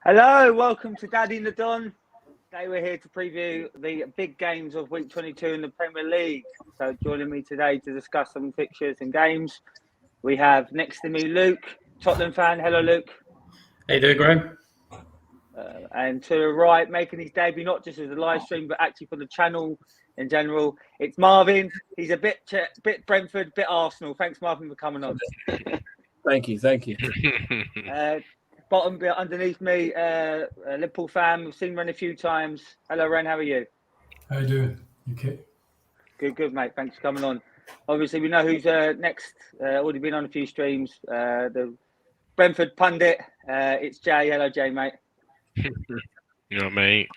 Hello, welcome to Daddy and the Don. Today we're here to preview the big games of week 22 in the Premier League. So joining me today to discuss some fixtures and games, we have next to me Luke, Tottenham fan. Hello, Luke. How you doing, Graham? And to the right, making his debut not just as a live stream, but actually for the channel in general, it's Marvin. He's a bit Brentford, bit Arsenal. Thanks, Marvin, for coming on. Thank you. Bottom bit underneath me, a Liverpool fan. We've seen Ren a few times. Hello, Ren. How are you? How you doing? You okay? Good, mate. Thanks for coming on. Obviously, we know who's next. Already been on a few streams. The Brentford pundit. It's Jay. Hello, Jay, mate. You know, mate.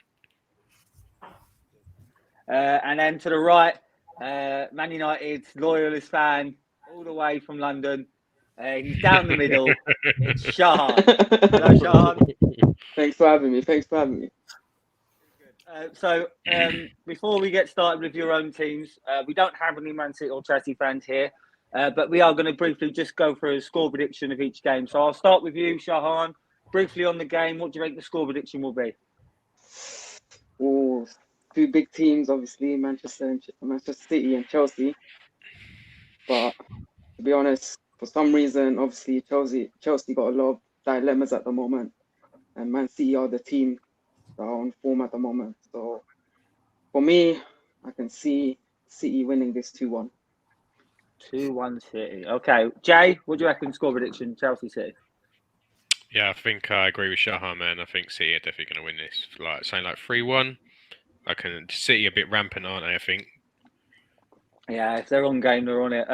And then to the right, Man United loyalist fan, all the way from London. He's down the middle. It's Shahan. Hello, Shahan. Thanks for having me. So before we get started with your own teams, we don't have any Man City or Chelsea fans here, but we are going to briefly just go through a score prediction of each game. So I'll start with you, Shahan. Briefly on the game, what do you think the score prediction will be? Oh, two big teams, obviously, Manchester City and Chelsea. But to be honest, for some reason, obviously, Chelsea got a lot of dilemmas at the moment, and Man City are the team that are on form at the moment. So for me, I can see City winning this 2-1. 2-1 City. Okay. Jay, what do you reckon score prediction, Chelsea City? Yeah, I think I agree with Shahan, man. I think City are definitely going to win this. Saying 3-1. City a bit rampant, aren't they, I think? Yeah, if they're on game, they're on it.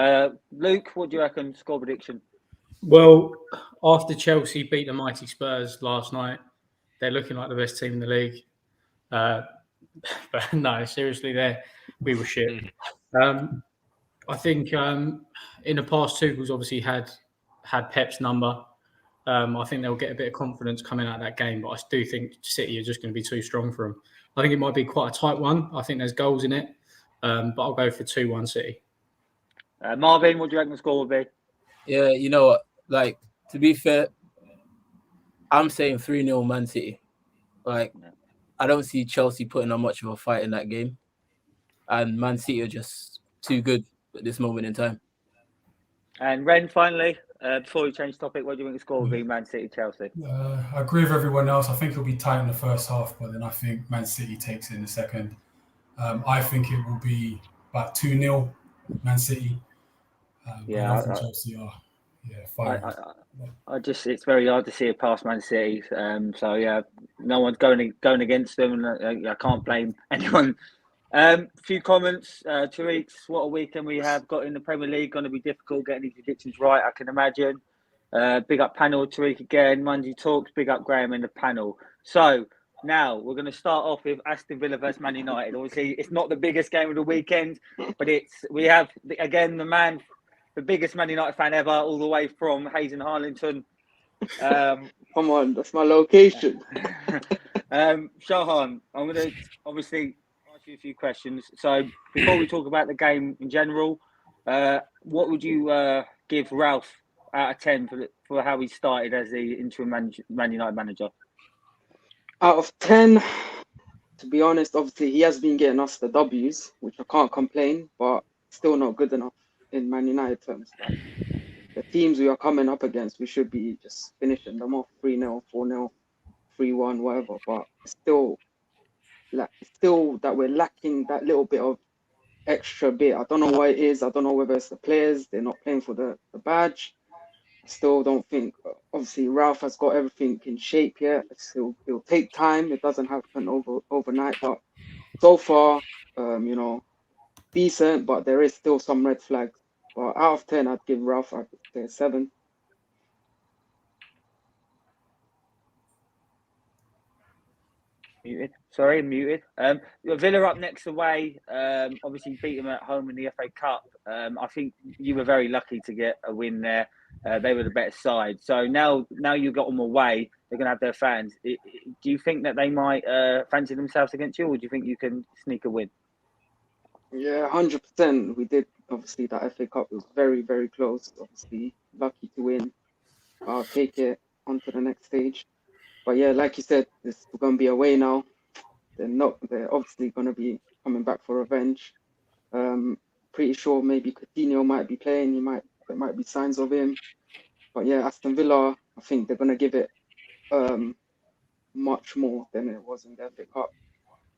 Luke, what do you reckon score prediction? Well, after Chelsea beat the mighty Spurs last night, they're looking like the best team in the league. But no, seriously, we were shit. I think in the past, Tuchel's obviously had Pep's number. I think they'll get a bit of confidence coming out of that game, but I do think City are just going to be too strong for them. I think it might be quite a tight one. I think there's goals in it, but I'll go for 2-1 City. Marvin, what do you reckon the score will be? Yeah, you know what? To be fair, I'm saying 3-0 Man City. I don't see Chelsea putting on much of a fight in that game. And Man City are just too good at this moment in time. And Ren, finally, before we change topic, what do you think the score will be, Man City, Chelsea? I agree with everyone else. I think it'll be tight in the first half, but then I think Man City takes it in the second. I think it will be about 2-0 Man City. I think Chelsea are fine. It's very hard to see it past Man City. So yeah, no one's going against them, and I can't blame anyone. Few comments. 2 weeks. What a weekend we have got in the Premier League. Going to be difficult getting these predictions right, I can imagine. Big up panel, Tariq again. Monday talks. Big up Graham in the panel. So now we're going to start off with Aston Villa versus Man United. Obviously, it's not the biggest game of the weekend, but we have again the biggest Man United fan ever, all the way from Hayes and Harlington. Come on, that's my location. Shahan, I'm going to obviously ask you a few questions. So before we talk about the game in general, what would you give Ralph out of 10 for how he started as the interim Man United manager? Out of 10, to be honest, obviously he has been getting us the W's, which I can't complain, but still not good enough in Man United terms. The teams we are coming up against, we should be just finishing them off 3-0, 4-0, 3-1, whatever. But still that we're lacking that little bit of extra bit. I don't know what it is. I don't know whether it's the players, they're not playing for the badge. I still don't think, obviously Ralph has got everything in shape yet. It'll take time. It doesn't happen overnight. But so far, decent, but there is still some red flags. But out of 10, I'd give Ralph, I'd say 7. Muted. Villa up next away. Obviously beat them at home in the FA Cup. I think you were very lucky to get a win there. They were the better side. So now you've got them away. They're going to have their fans. Do you think that they might fancy themselves against you, or do you think you can sneak a win? Yeah, 100%. We did. Obviously, that FA Cup was very, very close. Obviously, lucky to win. I'll take it on to the next stage. But yeah, like you said, it's going to be away now. They're obviously going to be coming back for revenge. Pretty sure maybe Coutinho might be playing. There might be signs of him. But yeah, Aston Villa, I think they're going to give it much more than it was in the FA Cup.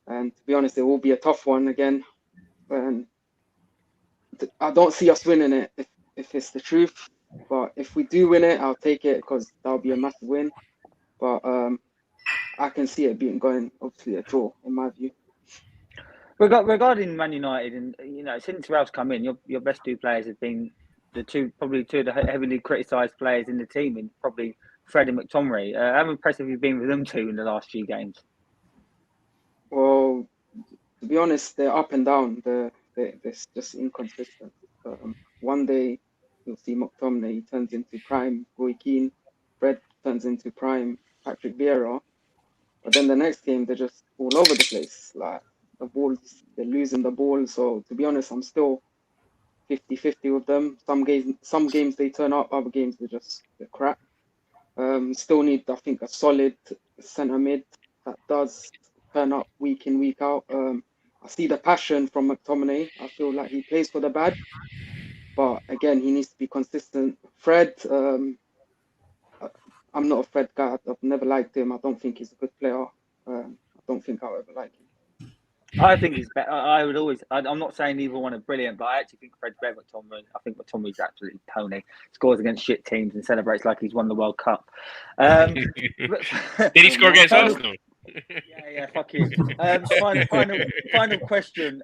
And to be honest, it will be a tough one again. And I don't see us winning it if it's the truth. But if we do win it, I'll take it because that'll be a massive win. But I can see it going obviously a draw in my view. Regarding Man United, and since Ralph's come in, your best two players have been probably two of the heavily criticised players in the team, and probably Fred and McTominay. How impressive have you been with them two in the last few games? Well, to be honest, they're up and down. They're just inconsistent. One day you'll see McTominay, he turns into prime Roy Keane. Fred turns into prime Patrick Vieira. But then the next game, they're just all over the place. Like the balls, they're losing the ball. So to be honest, I'm still 50-50 with them. Some games they turn up, other games they're crap. Still need, I think, a solid centre mid that does turn up week in, week out. I see the passion from McTominay. I feel like he plays for the badge. But again, he needs to be consistent. Fred, I'm not a Fred guy. I've never liked him. I don't think he's a good player. I don't think I'll ever like him. I think he's better. I'm not saying either one are brilliant, but I actually think Fred's better than McTominay. I think McTominay's absolutely Tony. Scores against shit teams and celebrates like he's won the World Cup. Did he score against Arsenal? Yeah, fuck you. Final question.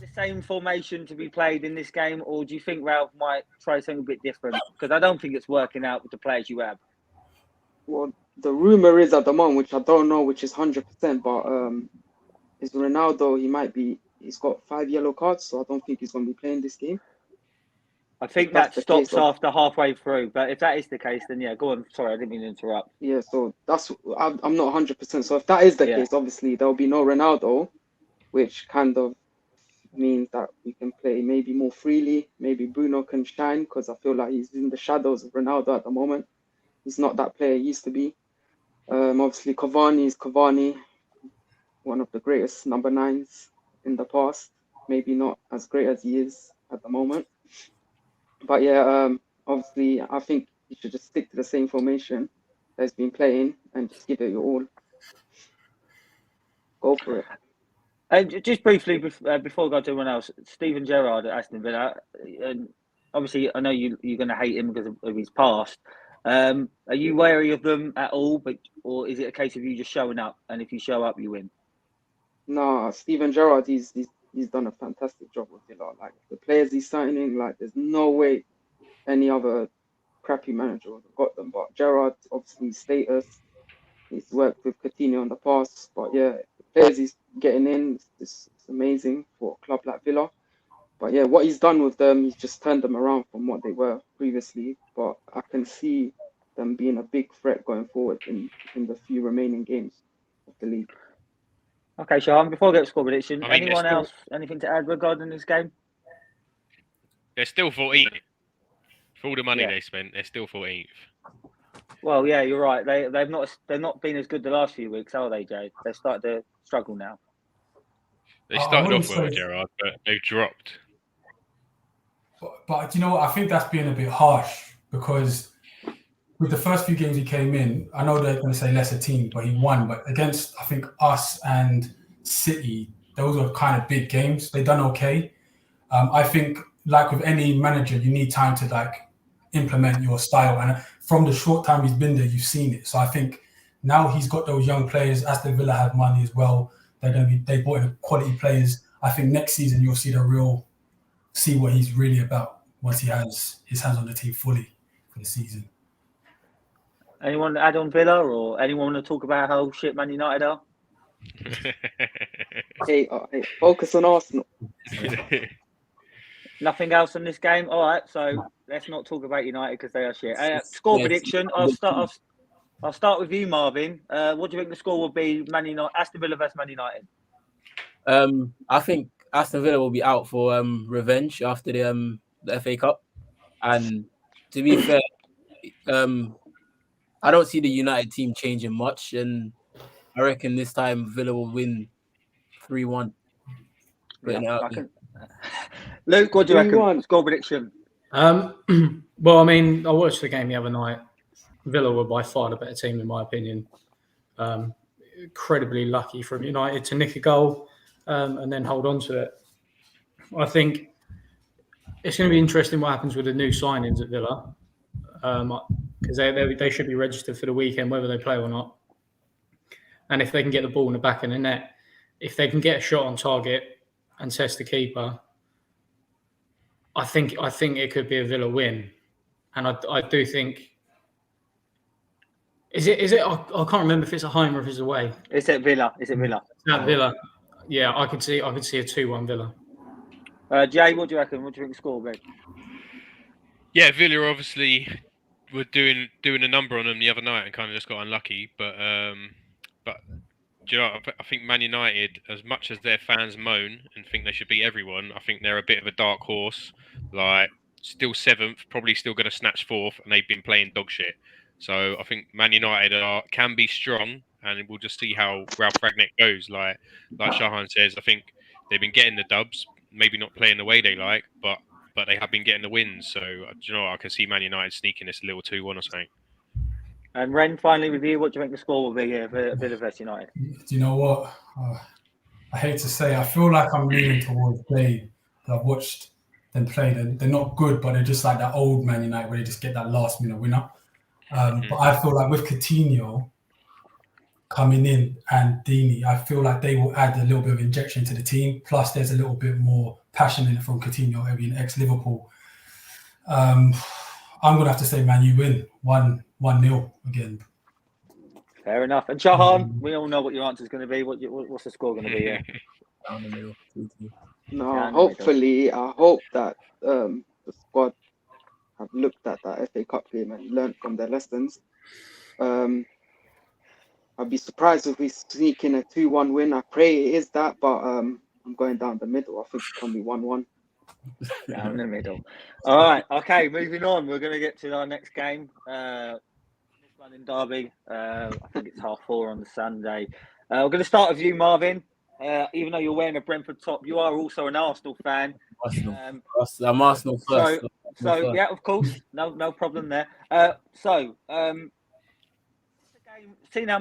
The same formation to be played in this game, or do you think Ralph might try something a bit different? Because I don't think it's working out with the players you have. Well, the rumor is at the moment, which I don't know, which is 100%, but is Ronaldo. He's got 5 yellow cards, so I don't think he's going to be playing this game. I think that stops after halfway through, but if that is the case, then yeah, go on. Sorry, I didn't mean to interrupt. Yeah, so I'm not 100%. So if that is the case, obviously there'll be no Ronaldo, which kind of means that we can play maybe more freely. Maybe Bruno can shine because I feel like he's in the shadows of Ronaldo at the moment. He's not that player he used to be. Obviously Cavani is Cavani, one of the greatest number 9s in the past. Maybe not as great as he is at the moment. But yeah, obviously I think you should just stick to the same formation that he's been playing and just give it your all. Go for it. And just briefly, before I go to everyone else, Steven Gerrard at Aston Villa, and obviously I know you're going to hate him because of his past. Are you wary of them at all, or is it a case of you just showing up, and if you show up, you win? No, Steven Gerrard, he's done a fantastic job with Villa. Like the players he's signing, like there's no way any other crappy manager would have got them. But Gerrard, obviously status, he's worked with Coutinho in the past. But yeah, the players he's getting in, it's amazing for a club like Villa. But yeah, what he's done with them, he's just turned them around from what they were previously. But I can see them being a big threat going forward in the few remaining games of the league. Okay, Shahan, before I get to score prediction, anyone else, anything to add regarding this game? They're still 14th. For all the money they spent, they're still 14th. Well, yeah, you're right. They're not been as good the last few weeks, are they, Jay? They've started to struggle now. They started off well with Gerrard, but they've dropped. But you know what? I think that's being a bit harsh because with the first few games he came in, I know they're going to say lesser team, but he won. But against, I think, us and City, those were kind of big games. They done okay. I think, like with any manager, you need time to implement your style. And from the short time he's been there, you've seen it. So I think now he's got those young players. Aston Villa have money as well. They bought in quality players. I think next season you'll see what he's really about once he has his hands on the team fully for the season. Anyone add on Villa, or anyone want to talk about how shit Man United are? Hey, focus on Arsenal. Nothing else on this game? All right, so let's not talk about United because they are shit. Score prediction. I'll start with you, Marvin. What do you think the score will be? Aston Villa versus Man United. I think Aston Villa will be out for revenge after the FA Cup. And to be fair, I don't see the United team changing much, and I reckon this time Villa will win 3-1. Putting it out there. Luke, what do you reckon? 3-1. Score prediction. Well, I mean, I watched the game the other night. Villa were by far the better team, in my opinion. Incredibly lucky from United to nick a goal and then hold on to it. I think it's going to be interesting what happens with the new signings at Villa, because they should be registered for the weekend, whether they play or not. And if they can get the ball in the back of the net, if they can get a shot on target and test the keeper, I think it could be a Villa win. And I do think. Is it? I can't remember if it's at home or if it's away. It's at Villa. It's at Villa. At Villa. Yeah, I could see a 2-1 Villa. Jay, what do you reckon? What do you think the score will be? Yeah, Villa obviously were doing a number on them the other night and kind of just got unlucky. But do you know, I think Man United, as much as their fans moan and think they should beat everyone, I think they're a bit of a dark horse. Like, still 7th, probably still going to snatch 4th, and they've been playing dog shit. So I think Man United can be strong, and we'll just see how Ralph Rangnick goes. Like Shahan says, I think they've been getting the dubs, maybe not playing the way they like, but they have been getting the wins. So you know, I can see Man United sneaking this a little 2-1 or something. And Ren, finally with you, what do you think the score will be here for Villa vs United? Do you know what? I hate to say, I feel like I'm leaning towards Blade. I've watched them play. They're not good, but they're just like that old Man United where they just get that last minute winner. But I feel like with Coutinho coming in and Dini, I feel like they will add a little bit of injection to the team. Plus, there's a little bit more passion in it from Coutinho, being ex-Liverpool. I'm going to have to say Man U win 1-0 again. Fair enough. And Shahan, we all know what your answer is going to be. What's the score going to be here? Down the middle. 2-2. No, hopefully, I hope that the squad have looked at that FA Cup game and learned from their lessons. I'd be surprised if we sneak in a 2-1 win. I pray it is that, but I'm going down the middle. I think it can be 1-1. Down the middle. All right. Okay, moving on. We're going to get to our next game. North London derby. I think it's 4:30 on the Sunday. We're going to start with you, Marvin. Even though you're wearing a Brentford top, you are also an Arsenal fan. Arsenal. I'm Arsenal first. So yeah, of course, no problem there. Seeing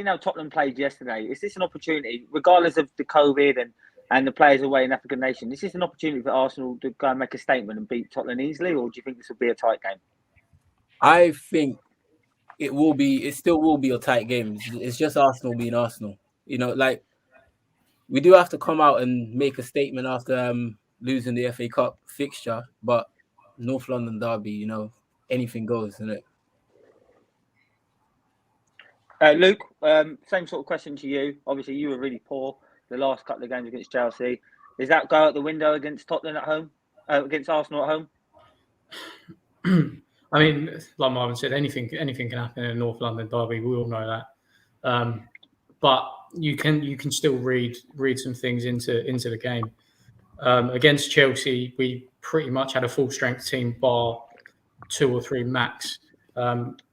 how Tottenham played yesterday, is this an opportunity, regardless of the COVID and the players away in African nation? Is this an opportunity for Arsenal to go and make a statement and beat Tottenham easily, or do you think this will be a tight game? I think it will be. It still will be a tight game. It's just Arsenal being Arsenal. You know, like, we do have to come out and make a statement after losing the FA Cup fixture, but North London derby, you know, anything goes, isn't it? Luke, same sort of question to you. Obviously, you were really poor the last couple of games against Chelsea. Does that go out the window against Tottenham at home, against Arsenal at home? I mean, like Marvin said, anything can happen in a North London derby. We all know that. But you can still read some things into the game. Against Chelsea, we pretty much had a full strength team, bar 2 or 3 max.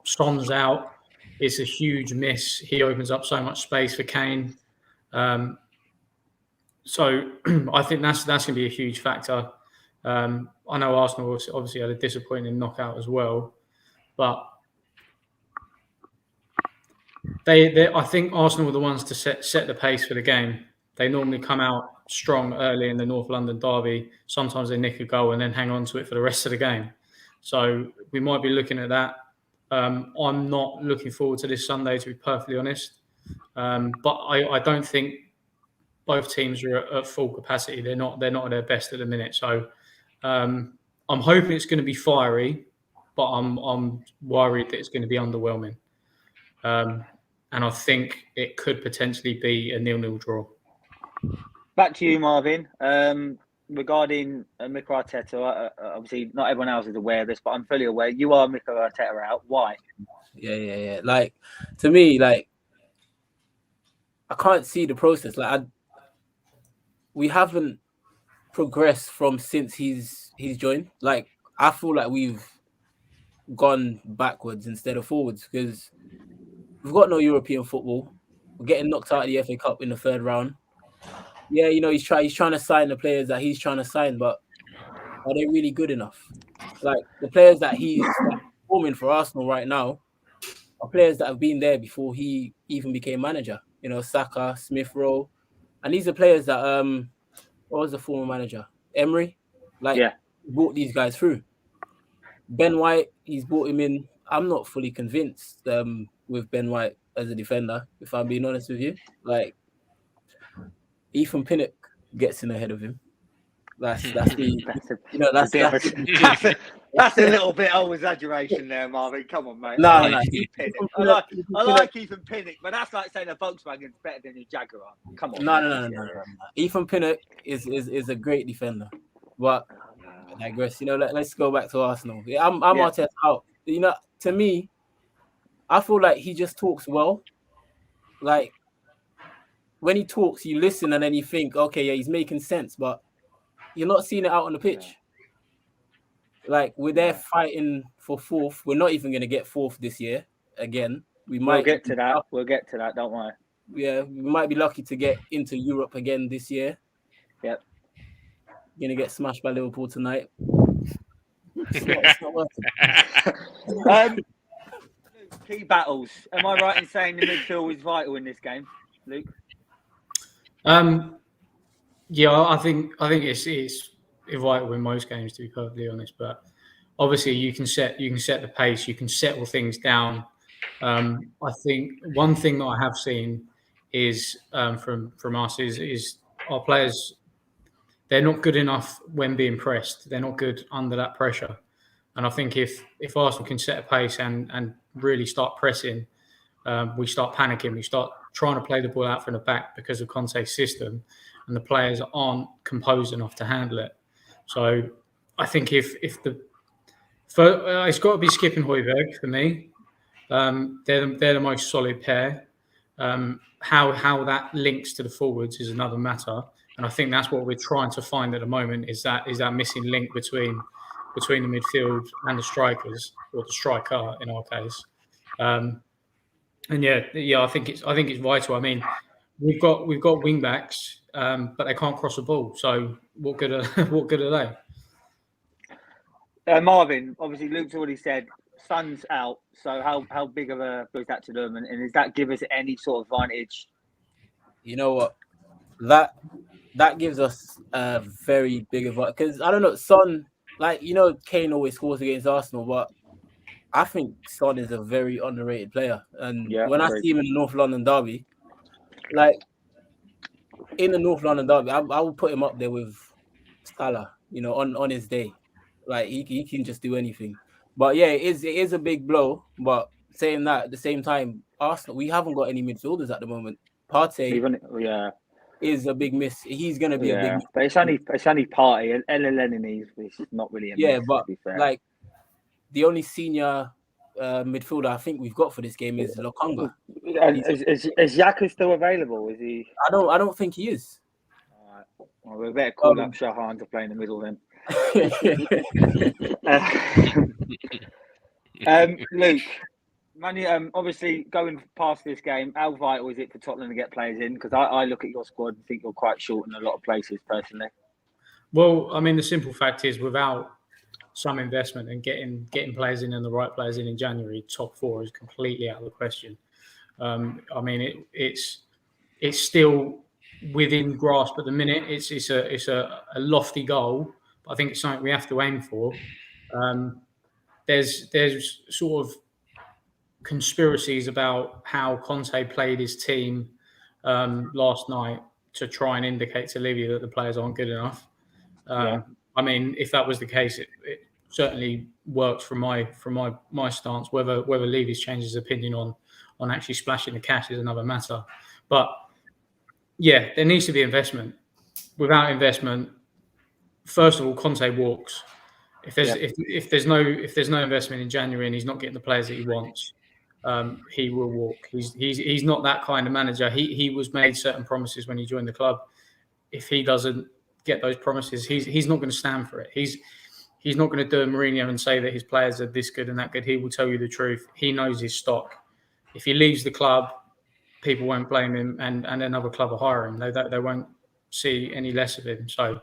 Son's out. It's a huge miss. He opens up so much space for Kane. So I think that's going to be a huge factor. I know Arsenal obviously had a disappointing knockout as well, but I think Arsenal were the ones to set the pace for the game. They normally come out strong early in the North London derby. Sometimes they nick a goal and then hang on to it for the rest of the game. So we might be looking at that. I'm not looking forward to this Sunday, to be perfectly honest. But I don't think both teams are at full capacity. They're not at their best at the minute. So I'm hoping it's going to be fiery, but I'm worried that it's going to be underwhelming. And I think it could potentially be a 0-0 draw. Back to you, Marvin. Regarding Mikel Arteta, obviously not everyone else is aware of this, but I'm fully aware. You are Mikel Arteta out. Why? Yeah. Like, to me, like, I can't see the process. Like, we haven't progressed from since he's joined. Like, I feel like we've gone backwards instead of forwards because we've got no European football. We're getting knocked out of the FA Cup in the third round. Yeah, he's trying to sign the players that he's trying to sign, but are they really good enough? Like the players that he's forming for Arsenal right now are players that have been there before he even became manager. Saka, Smith Rowe, and these are players that what was the former manager? Emery, brought these guys through. Ben White, he's brought him in. I'm not fully convinced with Ben White as a defender, if I'm being honest with you. Like Ethan Pinnock gets in ahead of him. That's a little bit old exaggeration there, Marvin. Come on, mate. No. I like Ethan Pinnock, but that's like saying a Volkswagen's better than a Jaguar. Come on. No. Ethan Pinnock is a great defender, but I digress. Let's go back to Arsenal. I'm Arteta out. To me, I feel like he just talks well. Like when he talks, you listen and then you think, okay, yeah, he's making sense, but you're not seeing it out on the pitch. Like we're there fighting for fourth. We're not even going to get fourth this year again. We'll get to that. We'll get to that. Don't worry. Yeah, we might be lucky to get into Europe again this year. Yep. You're going to get smashed by Liverpool tonight. It's not working. Key battles. Am I right in saying the midfield is vital in this game, Luke? Yeah, I think it's vital in most games, to be perfectly honest. But obviously, you can set the pace, you can settle things down. I think one thing that I have seen is from us is our players. They're not good enough when being pressed. They're not good under that pressure. And I think if Arsenal can set a pace and really start pressing, we start panicking. We start trying to play the ball out from the back because of Conte's system, and the players aren't composed enough to handle it. So I think it's got to be Skip and Højbjerg for me. They're the most solid pair. How that links to the forwards is another matter, and I think that's what we're trying to find at the moment is that missing link between the midfield and the strikers, or the striker in our case. And I think it's vital. I mean, we've got wing backs, but they can't cross the ball. So what good are they? Marvin, obviously Luke's already said Son's out. So how big of a blow is that to them, and does that give us any sort of advantage? You know what, that gives us a very big advantage because I don't know, Son. Like, Kane always scores against Arsenal, but I think Son is a very underrated player. And when I see him in the North London derby, I will put him up there with Salah, on his day. Like, he can just do anything. But yeah, it is a big blow. But saying that, at the same time, Arsenal, we haven't got any midfielders at the moment. Partey is a big miss. He's going to be a big miss. But it's only Partey. And Elneny is not really a miss, but to be fair. Like the only senior midfielder I think we've got for this game is Lokonga. Is Xhaka still available? Is he? I don't think he is. All right. Well, we better call up Shahan to play in the middle then. Luke, obviously going past this game, how vital is it for Tottenham to get players in? Because I look at your squad and think you're quite short in a lot of places personally. Well, I mean, the simple fact is without some investment and getting players in and the right players in January, top four is completely out of the question. I mean, it's still within grasp at the minute. It's a lofty goal, but I think it's something we have to aim for. There's sort of conspiracies about how Conte played his team last night to try and indicate to Levy that the players aren't good enough. I mean, if that was the case, it certainly works from my stance. Whether Levy's changed his opinion on actually splashing the cash is another matter. But yeah, there needs to be investment. Without investment, first of all, Conte walks. If there's no investment in January and he's not getting the players that he wants, he will walk. He's not that kind of manager. He was made certain promises when he joined the club. If he doesn't get those promises, he's not going to stand for it. he's not going to do a Mourinho and say that his players are this good and that good. He will tell you the truth. He knows his stock. If he leaves the club, people won't blame him, and another club will hire him. They won't see any less of him. So,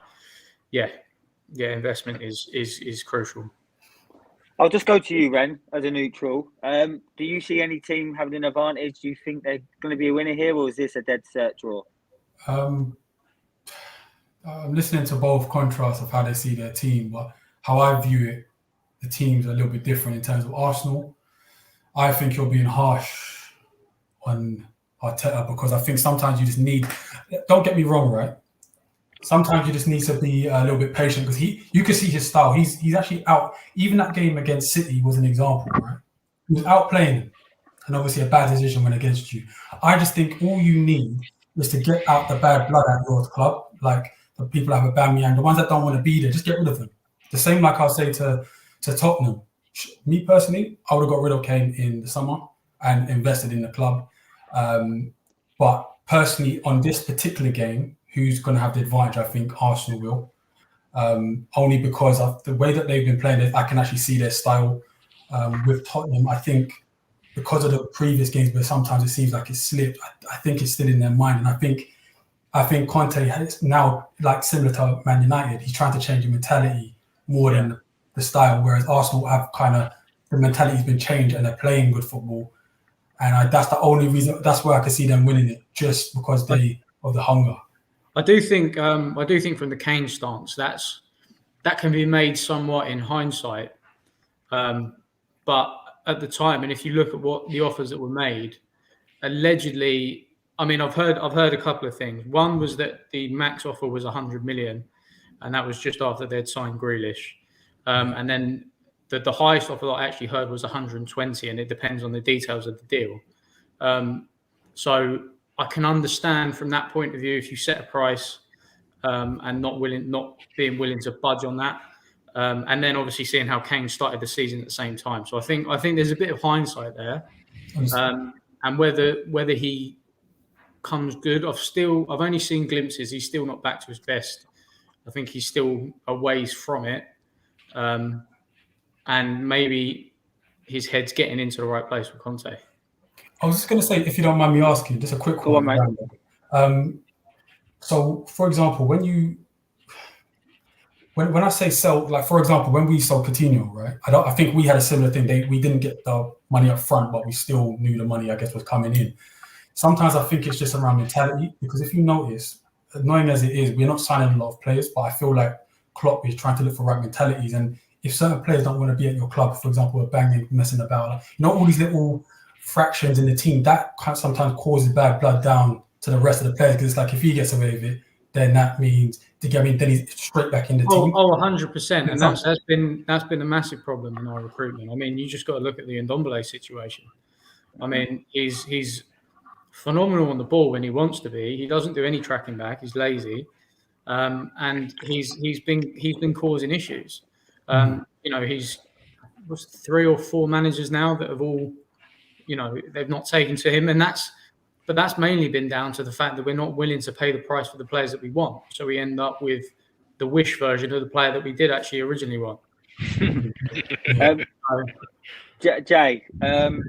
investment is crucial. I'll just go to you, Ren, as a neutral. Do you see any team having an advantage? Do you think they're going to be a winner here, or is this a dead set draw? I'm listening to both contrasts of how they see their team, but how I view it, the team's a little bit different in terms of Arsenal. I think you're being harsh on Arteta because I think sometimes you just need, don't get me wrong, right? Sometimes you just need to be a little bit patient because you can see his style. He's actually out. Even that game against City was an example, right? He was outplaying him, and obviously a bad decision went against you. I just think all you need is to get out the bad blood at your club, like the people that have a Aubameyang, the ones that don't want to be there, just get rid of them. The same like I'll say to Tottenham. Me personally, I would have got rid of Kane in the summer and invested in the club. But personally, on this particular game, who's going to have the advantage? I think Arsenal will. Only because of the way that they've been playing, I can actually see their style. With Tottenham, I think because of the previous games, but sometimes it seems like it's slipped. I think it's still in their mind, and I think Conte has now, like similar to Man United, he's trying to change the mentality more than the style. Whereas Arsenal have kind of the mentality's been changed and they're playing good football, and that's the only reason. That's where I can see them winning it, just because of the hunger. I do think from the Kane stance, that can be made somewhat in hindsight, but at the time, and if you look at what the offers that were made, allegedly, I mean, I've heard a couple of things. One was that the max offer was 100 million, and that was just after they'd signed Grealish, and then the highest offer that I actually heard was 120, and it depends on the details of the deal. So I can understand from that point of view if you set a price and not being willing to budge on that, and then obviously seeing how Kane started the season at the same time. So I think there's a bit of hindsight there, and whether he comes good. I've only seen glimpses. He's still not back to his best. I think he's still a ways from it, and maybe his head's getting into the right place with Conte. I was just going to say, if you don't mind me asking, just a quick one. So, for example, when I say sell, like for example, when we sold Coutinho, right? I think we had a similar thing. We didn't get the money up front, but we still knew the money, I guess, was coming in. Sometimes I think it's just around mentality, because if you notice, annoying as it is, we're not signing a lot of players, but I feel like Klopp is trying to look for right mentalities. And if certain players don't want to be at your club, for example, a banging, messing about, like, all these little fractions in the team, that sometimes causes bad blood down to the rest of the players, because it's like if he gets away with it, then that means, then he's straight back in the team. 100%, and that's been a massive problem in our recruitment. I mean, you just got to look at the Ndombele situation. I mean, he's phenomenal on the ball when he wants to be. He doesn't do any tracking back. He's lazy, and he's been causing issues. He's 3 or 4 managers now that have all, they've not taken to him, and that's mainly been down to the fact that we're not willing to pay the price for the players that we want. So we end up with the wish version of the player that we did actually originally want. Jay,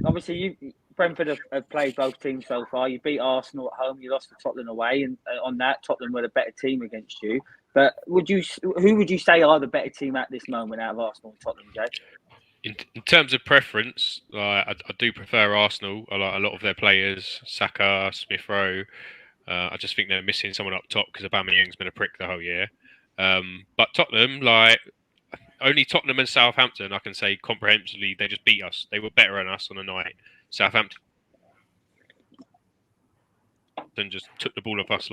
obviously Brentford have played both teams so far. You beat Arsenal at home, you lost to Tottenham away, and on that, Tottenham were the better team against you. But who would you say are the better team at this moment out of Arsenal and Tottenham, Jay? In terms of preference, I do prefer Arsenal. I like a lot of their players, Saka, Smith Rowe. I just think they're missing someone up top because Aubameyang's been a prick the whole year. But Tottenham, only Tottenham and Southampton, I can say comprehensively, they just beat us. They were better than us on the night. Southampton just took the ball off us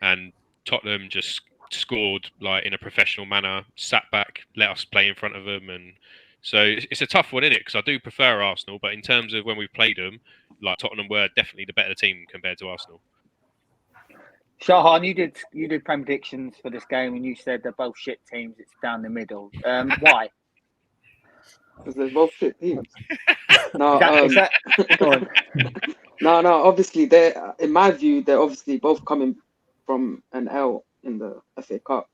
and Tottenham just scored in a professional manner, sat back, let us play in front of them, and so it's a tough one, isn't it? Because I do prefer Arsenal, but in terms of when we played them, Tottenham were definitely the better team compared to Arsenal. Shahan, you did predictions for this game, and you said they're both shit teams. It's down the middle. Why? Because they're both shit teams. No, obviously in my view, they're obviously both coming from an L in the FA Cup.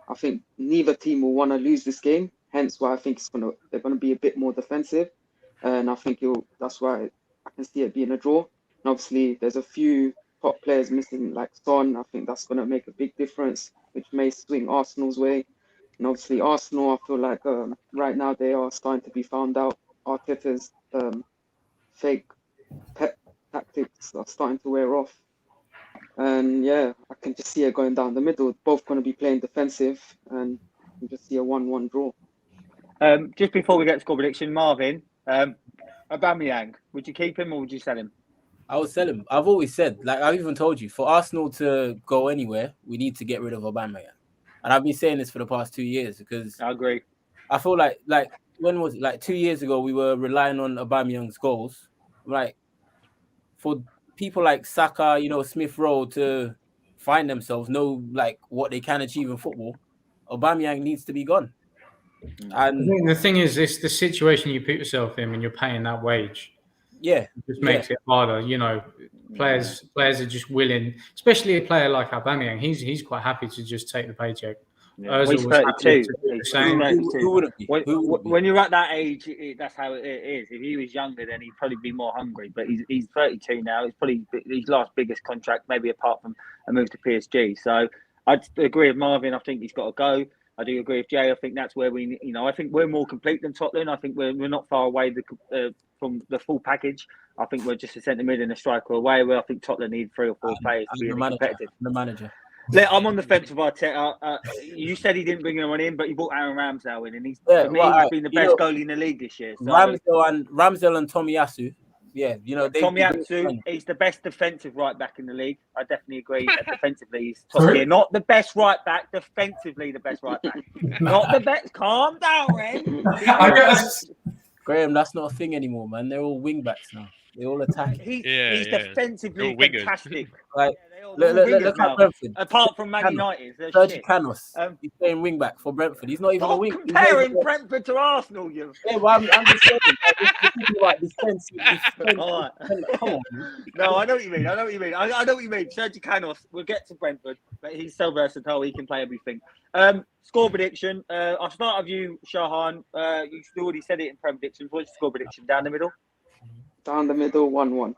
I think neither team will want to lose this game. hence why I think they're gonna be a bit more defensive, and I think that's why I can see it being a draw. And obviously, there's a few top players missing, like Son. I think that's gonna make a big difference, which may swing Arsenal's way. And obviously, Arsenal, I feel like right now they are starting to be found out. Arteta's fake pep tactics are starting to wear off. And yeah, I can just see it going down the middle. Both going to be playing defensive, and I can just see a 1-1 draw. Just before we get to score prediction, Marvin, Aubameyang, would you keep him or would you sell him? I would sell him. I've always said, like I've even told you, for Arsenal to go anywhere, we need to get rid of Aubameyang. And I've been saying this for the past 2 years because I agree. I feel like when was it? Like 2 years ago, we were relying on Aubameyang's goals. Like for people like Saka, Smith Rowe to find themselves, know like what they can achieve in football, Aubameyang needs to be gone. And I think the thing is, it's the situation you put yourself in when you're paying that wage. Yeah, it just makes it harder. Players are just willing, especially a player like Aubameyang. He's quite happy to just take the paycheck. Yeah. He's 32. Who wouldn't be? When you're at that age, that's how it is. If he was younger, then he'd probably be more hungry. But he's 32 now. It's probably his last biggest contract, maybe apart from a move to PSG. So I'd agree with Marvin. I think he's got to go. I do agree with Jay. I think that's where I think we're more complete than Tottenham. I think we're not far away from the full package. I think we're just a centre mid and a striker away. Where I think Tottenham need 3 or 4 players to be competitive. The manager. I'm on the fence with Arteta. You said he didn't bring anyone in, but he brought Aaron Ramsdale in, and he's been the best goalie in the league this year. So. Ramsdale and Tomiyasu. Yeah, Tomiyasu, he's the best defensive right back in the league. I definitely agree. Defensively, he's top tier. Not the best right back. Defensively, the best right back. Not the best. Calm down, Ren. Graham, that's not a thing anymore, man. They're all wing backs now. They all attack. He's defensively fantastic. Like, look at Brentford. Apart from Man United, Sergio Canos. He's playing wing back for Brentford. He's not even a wing. Comparing Brentford to Arsenal, you. Yeah, well, I'm just saying. Like, defense. All right. Come on. No, I know what you mean. I know what you mean. Sergio Canos. We'll get to Brentford, but he's so versatile. He can play everything. Score prediction. I'll start with you, Shahan. You already said it in prediction. What's your score prediction? Down the middle. Down the middle, 1-1.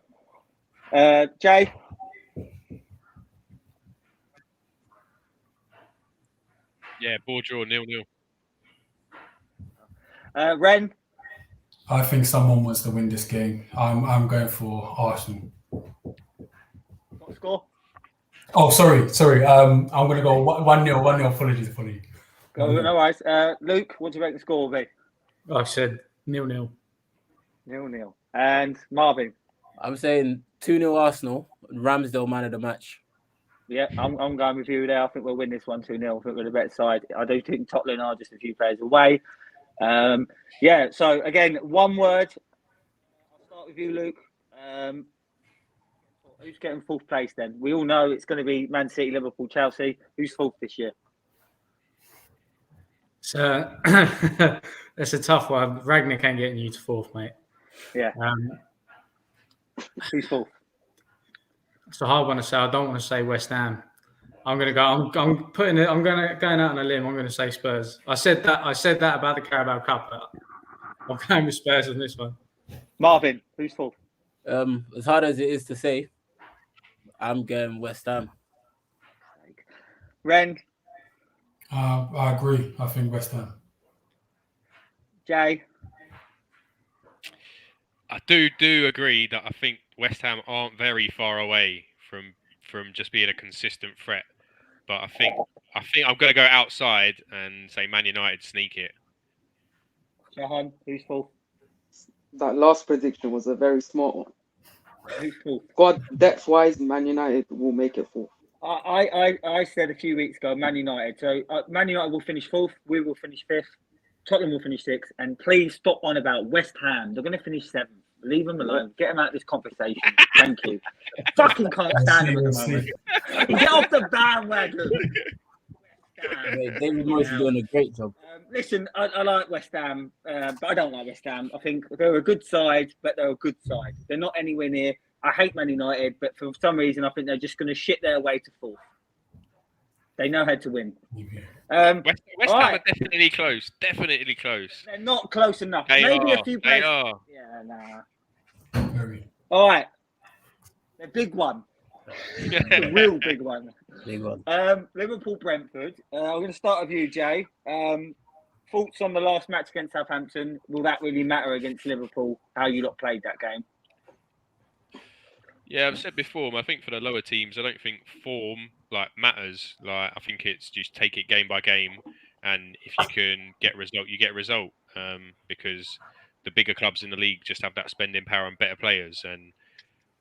Jay? Yeah, ball draw, 0-0. Ren? I think someone wants to win this game. I'm going for Arsenal. What score? Oh, sorry. I'm going to go 1-0. Apologies. No worries. Luke, what do you make the score will be? I said 0-0. 0-0. And Marvin? I'm saying 2-0 Arsenal. Ramsdale man of the match. Yeah, I'm going with you there. I think we'll win this one 2-0. I think we're the better side. I do think Tottenham are just a few players away. So again, one word. I'll start with you, Luke. Who's getting 4th place then? We all know it's going to be Man City, Liverpool, Chelsea. Who's 4th this year? So that's a tough one. Ragnar can't get you to 4th, mate. Yeah. Who's 4th? It's a hard one to say. I don't want to say West Ham. I'm going to go. I'm going out on a limb. I'm going to say Spurs. I said that about the Carabao Cup, but I'm going with Spurs on this one. Marvin, who's 4th? As hard as it is to say, I'm going West Ham. Ren? I agree. I think West Ham. Jay? I do agree that I think West Ham aren't very far away from just being a consistent threat, but I think I'm going to go outside and say Man United sneak it. Shahan, who's 4th? That last prediction was a very smart one. Who's 4th? God, depth-wise, Man United will make it 4th. I said a few weeks ago, Man United. So Man United will finish 4th. We will finish 5th. Tottenham will finish 6th. And please stop on about West Ham. They're going to finish 7th. Leave them alone. Get them out of this conversation. Thank you. Fucking can't stand them at the moment. Get off the bandwagon. David Moyes is doing a great job. Listen, I like West Ham, but I don't like West Ham. I think they're a good side, but they're a good side. They're not anywhere near. I hate Man United, but for some reason, I think they're just going to shit their way to 4th. They know how to win. West Ham right. are definitely close. Definitely close. They're not close enough. They Maybe are. a few They plays. are. Yeah, nah. All right. The big one. The real big one. Big one. Liverpool Brentford. I'm going to start with you, Jay. Thoughts on the last match against Southampton? Will that really matter against Liverpool? How you lot played that game? Yeah, I've said before. I think for the lower teams, I don't think form matters. I think it's just take it game by game, and if you can get a result, you get a result. Because the bigger clubs in the league just have that spending power and better players.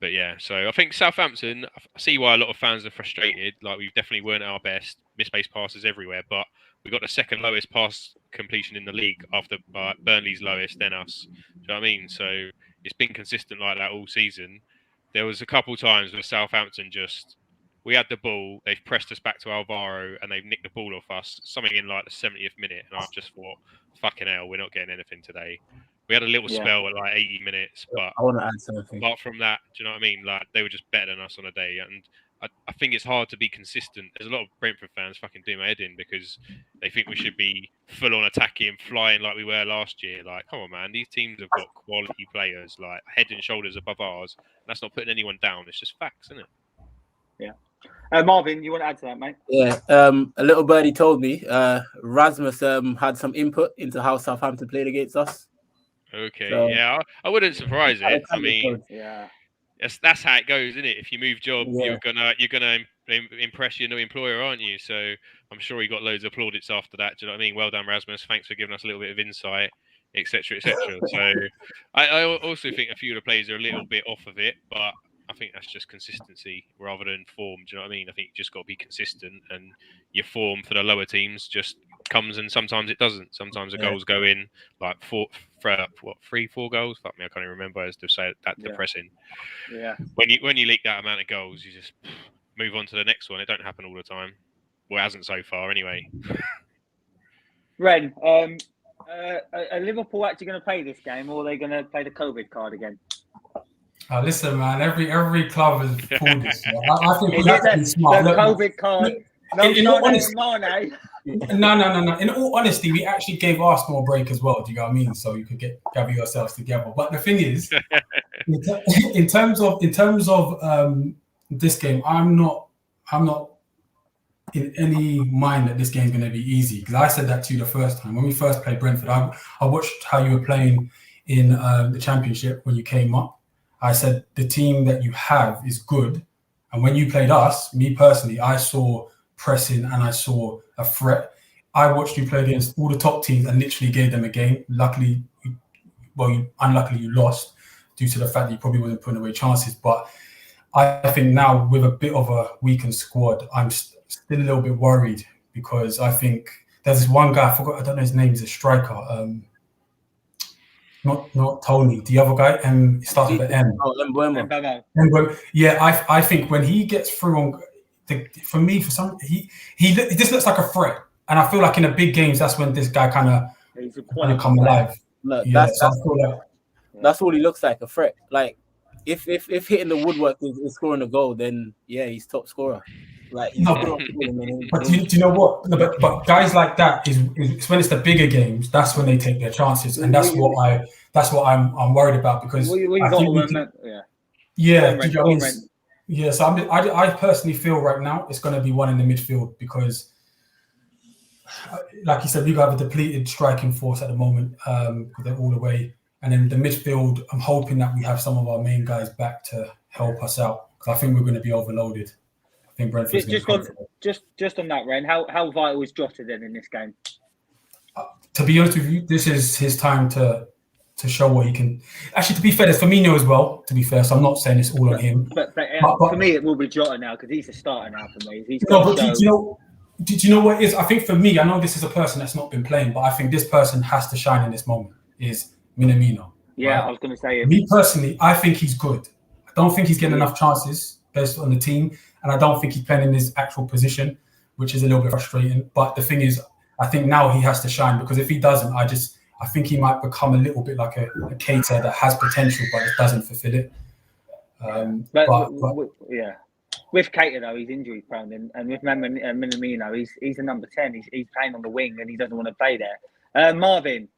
But yeah, so I think Southampton. I see why a lot of fans are frustrated. We definitely weren't at our best. Misplaced passes everywhere, but we got the second lowest pass completion in the league after Burnley's lowest, then us. Do you know what I mean? So it's been consistent like that all season. There was a couple times where Southampton we had the ball, they've pressed us back to Alvaro, and they've nicked the ball off us, something in the 70th minute, and I've just thought, fucking hell, we're not getting anything today. We had a little spell at 80 minutes, but I want to add something. Apart from that, do you know what I mean? They were just better than us on a day, and I think it's hard to be consistent. There's a lot of Brentford fans fucking do my head in because they think we should be full on attacking, flying like we were last year. Come on, man, these teams have got quality players, head and shoulders above ours. And that's not putting anyone down. It's just facts, isn't it? Yeah. Marvin, you want to add to that, mate? Yeah. A little birdie told me Rasmus had some input into how Southampton played against us. Okay. So, yeah, I wouldn't surprise it. I mean, yeah. That's how it goes, isn't it? If you move job, Yeah. you're gonna impress your new employer, aren't you? So I'm sure he got loads of plaudits after that. Do you know what I mean? Well done, Rasmus. Thanks for giving us a little bit of insight, etc., etc. So I also think a few of the players are a little bit off of it, but I think that's just consistency rather than form. Do you know what I mean? I think you just got to be consistent, and your form for the lower teams just comes, and sometimes it doesn't. Sometimes the goals go in 3-4 goals. Fuck me, I can't even remember. As to say that depressing. Yeah. When you leak that amount of goals, you just move on to the next one. It don't happen all the time. Well, it hasn't so far, anyway. Ren, are Liverpool actually going to play this game, or are they going to play the COVID card again? Listen, man. Every club has pulled this. I think we have to be The smart. COVID card. In all honesty, Mane. No. In all honesty, we actually gave Arsenal a break as well. Do you know what I mean? So you could gather yourselves together. But the thing is, in terms of this game, I'm not in any mind that this game's going to be easy, because I said that to you the first time when we first played Brentford. I watched how you were playing in the Championship when you came up. I said the team that you have is good, and when you played us, me personally, I saw pressing and I saw a threat. I watched you play against all the top teams and literally gave them a game. Luckily, unluckily you lost due to the fact that you probably wasn't putting away chances. But I think now with a bit of a weakened squad, I'm still a little bit worried, because I think there's this one guy, I don't know his name, he's a striker. Not Tony, the other guy, he starts with an M. Oh, Mbeumo. Yeah, I think when he gets through he this looks like a threat, and I feel like in the big games that's when this guy kind of come alive. Look, yeah, that's all he looks like, a threat. If hitting the woodwork is scoring a goal, then yeah, he's top scorer. But do you know what? No, but guys like that is when it's the bigger games. That's when they take their chances, and that's what I'm worried about, because do you know what I mean? Yeah, so I personally feel right now it's going to be one in the midfield, because, like you said, we have a depleted striking force at the moment. They're all away, and then the midfield, I'm hoping that we have some of our main guys back to help us out, because I think we're going to be overloaded. I think Brentford's just on that, Ren, how vital is Jota then in this game? To be honest with you, this is his time to show what he can. Actually, to be fair, there's Firmino as well. To be fair, so I'm not saying it's all on him. But for me, it will be Jota now, because he's a starter now for me. Do you know what it is? I think for me, I know this is a person that's not been playing, but I think this person has to shine in this moment. Is Minamino. Yeah, right? I was going to say it. Me personally, I think he's good. I don't think he's getting enough chances based on the team, and I don't think he's playing in his actual position, which is a little bit frustrating. But the thing is, I think now he has to shine, because if he doesn't, I think he might become a little bit like a Keita that has potential but it doesn't fulfill it. Yeah. with Keita though, he's injury prone, and with Minamino, he's a number 10. He's playing on the wing, and he doesn't want to play there. Marvin,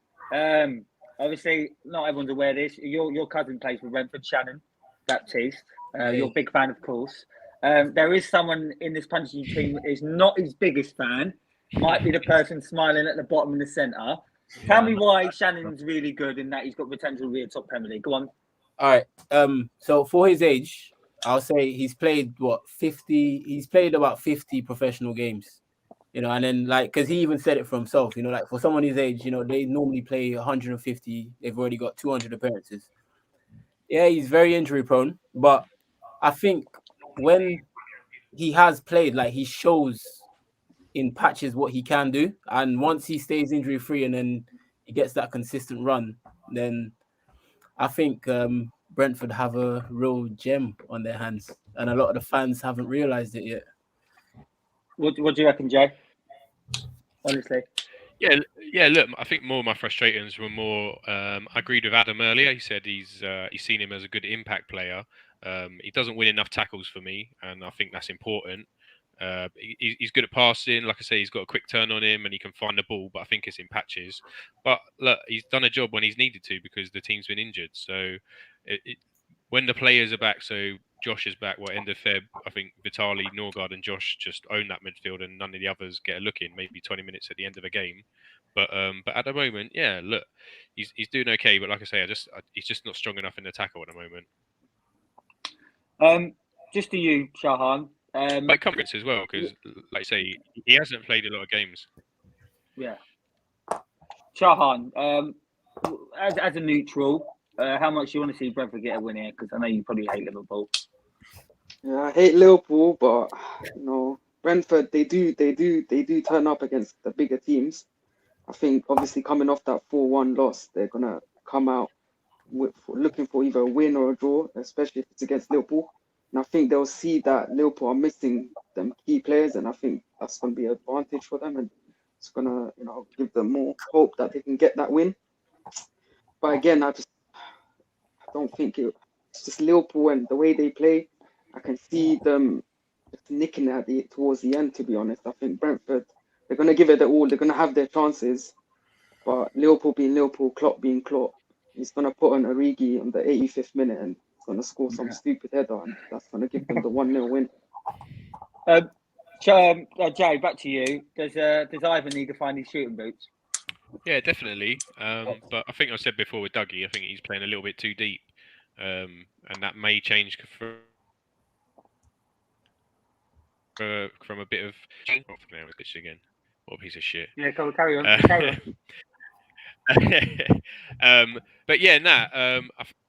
obviously not everyone's aware of this. Your cousin plays for Brentford, Shannon Baptiste. You're a big fan, of course. There is someone in this Punching team is not his biggest fan. Might be the person smiling at the bottom in the centre. Tell me why Shannon's really good and that he's got potential to be a top Premier League. Go on. All right. So for his age, I'll say he's played 50. He's played about 50 professional games, and then because he even said it for himself, for someone his age, they normally play 150. They've already got 200 appearances. Yeah, he's very injury prone, but I think when he has played, he shows in patches what he can do, and once he stays injury free and then he gets that consistent run, then I think Brentford have a real gem on their hands, and a lot of the fans haven't realised it yet. What do you reckon, Jay? Honestly. Yeah. Look, I think more of my frustrations were more. I agreed with Adam earlier. He said he's seen him as a good impact player. He doesn't win enough tackles for me, and I think that's important. He's good at passing. Like I say, he's got a quick turn on him and he can find the ball, but I think it's in patches. But look, he's done a job when he's needed to because the team's been injured. So when the players are back, so Josh is back, end of Feb, I think Vitali, Norgard and Josh just own that midfield and none of the others get a look in, maybe 20 minutes at the end of a game. But at the moment, yeah, look, he's doing okay. But like I say, he's just not strong enough in the tackle at the moment. Just to you, Shahan. Like confidence as well, because like I say, he hasn't played a lot of games. Yeah. Shahan, as a neutral, how much do you want to see Brentford get a win here? Because I know you probably hate Liverpool. Yeah, I hate Liverpool, but Brentford they do turn up against the bigger teams. I think obviously coming off that 4-1 loss, they're gonna come out looking for either a win or a draw, especially if it's against Liverpool. And I think they'll see that Liverpool are missing them key players, and I think that's going to be an advantage for them, and it's going to give them more hope that they can get that win. But again, I don't think it's just Liverpool and the way they play. I can see them just nicking at towards the end. To be honest, I think Brentford, they're going to give it all. They're going to have their chances, but Liverpool being Liverpool, Klopp being Klopp, he's going to put on Origi on the 85th minute and going to score some stupid header, and that's going to give them the 1-0 win. Jay, back to you. Does Ivan need to find his shooting boots? Yeah, definitely. But I think I said before with Dougie, I think he's playing a little bit too deep, and that may change from a bit of. Again, what a piece of shit. Yeah, carry on. But yeah,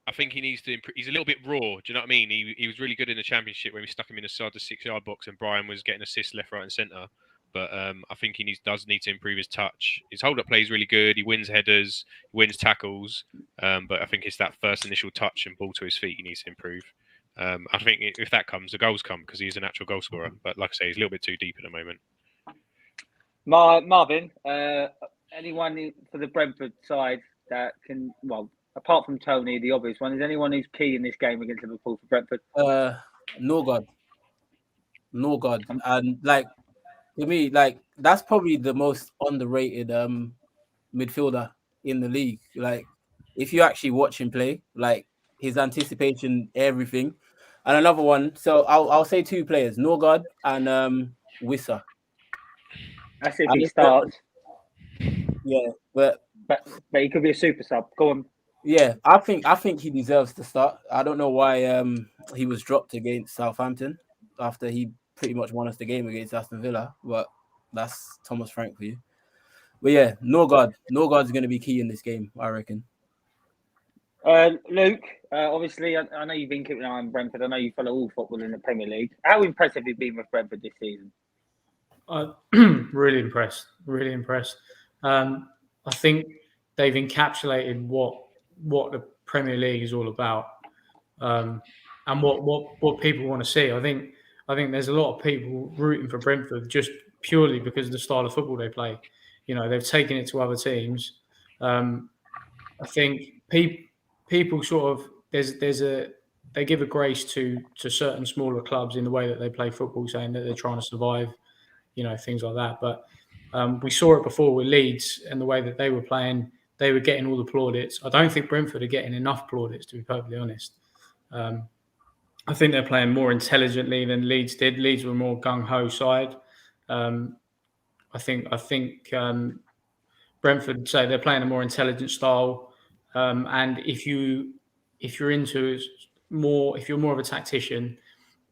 I think he needs to improve. He's a little bit raw. Do you know what I mean? He was really good in the Championship when we stuck him inside the 6-yard box and Brian was getting assists left, right, and centre. But I think he does need to improve his touch. His hold-up play is really good. He wins headers, he wins tackles. But I think it's that first initial touch and ball to his feet he needs to improve. I think if that comes, the goals come because he's a natural goal scorer. But like I say, he's a little bit too deep at the moment. Marvin, anyone for the Brentford side that can, apart from Tony, the obvious one, is anyone who's key in this game against Liverpool for Brentford? Norgard. And to me, that's probably the most underrated midfielder in the league. If you actually watch him play, his anticipation, everything. And another one, so I'll say two players, Norgard and Wissa. That's if he starts. Yeah, but he could be a super sub. Go on. Yeah, I think he deserves to start. I don't know why he was dropped against Southampton after he pretty much won us the game against Aston Villa, but that's Thomas Frank for you. But yeah, Norgard's going to be key in this game, I reckon. Luke, obviously, I know you've been keeping an eye on Brentford. I know you follow all football in the Premier League. How impressed have you been with Brentford this season? Really impressed. I think they've encapsulated what the Premier League is all about, and what people want to see. I think there's a lot of people rooting for Brentford just purely because of the style of football they play. They've taken it to other teams. I think people sort of there's they give a grace to certain smaller clubs in the way that they play football, saying that they're trying to survive, things like that. But we saw it before with Leeds and the way that they were playing. They were getting all the plaudits. I don't think Brentford are getting enough plaudits, to be perfectly honest. I think they're playing more intelligently than Leeds did. Leeds were more gung-ho side. I think Brentford say they're playing a more intelligent style. And if you're more of a tactician,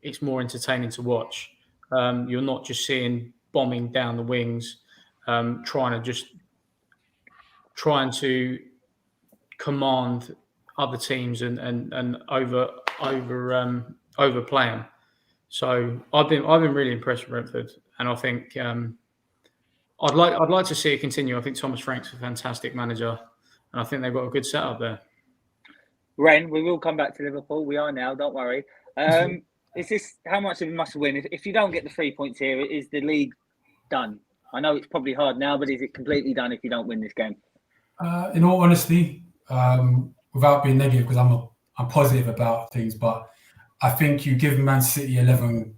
it's more entertaining to watch. You're not just seeing bombing down the wings, trying to command other teams and overplay them. So I've been really impressed with Brentford, and I think I'd like to see it continue. I think Thomas Frank's a fantastic manager, and I think they've got a good setup there. Ren, we will come back to Liverpool. We are now, don't worry. Is this how much of a must win? If you don't get the 3 points here, is the league done? I know it's probably hard now, but is it completely done if you don't win this game? In all honesty, without being negative, because I'm positive about things, but I think you give Man City 11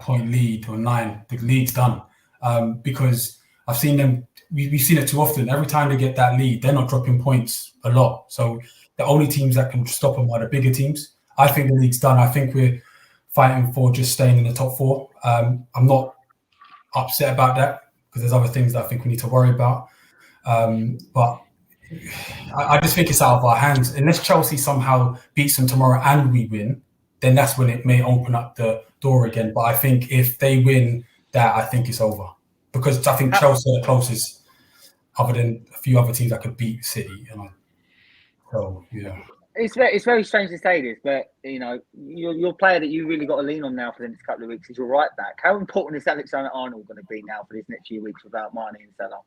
point lead or 9, the league's done. Because I've seen them, we've seen it too often. Every time they get that lead, they're not dropping points a lot. So the only teams that can stop them are the bigger teams. I think the league's done. I think we're fighting for just staying in the top 4. I'm not upset about that because there's other things that I think we need to worry about. But I just think it's out of our hands. Unless Chelsea somehow beats them tomorrow and we win, then that's when it may open up the door again. But I think if they win that, I think it's over. Because I think Chelsea are the closest, other than a few other teams that could beat City. So, yeah. It's very strange to say this, but your player that you really got to lean on now for the next couple of weeks is your right back. How important is Alexander-Arnold going to be now for these next few weeks without Mane and Salah?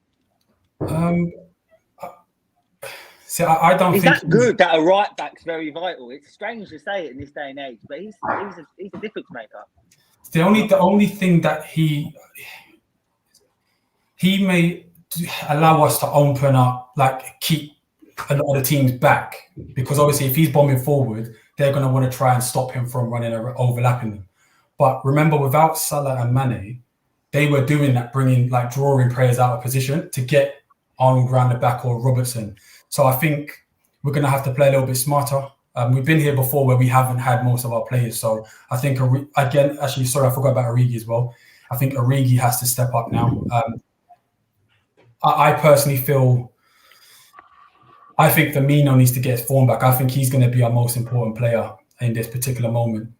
See, I don't think that good that a right back's very vital. It's strange to say it in this day and age, but he's a difference maker. The only thing that he may allow us to open up, keep a lot of the teams back, because obviously if he's bombing forward, they're going to want to try and stop him from running or overlapping them. But remember, without Salah and Mane, they were doing that, drawing players out of position to get Arnold round the back or Robertson. So I think we're going to have to play a little bit smarter. We've been here before where we haven't had most of our players. So I think, I forgot about Origi as well. I think Origi has to step up now. I personally I think Firmino needs to get his form back. I think he's going to be our most important player in this particular moment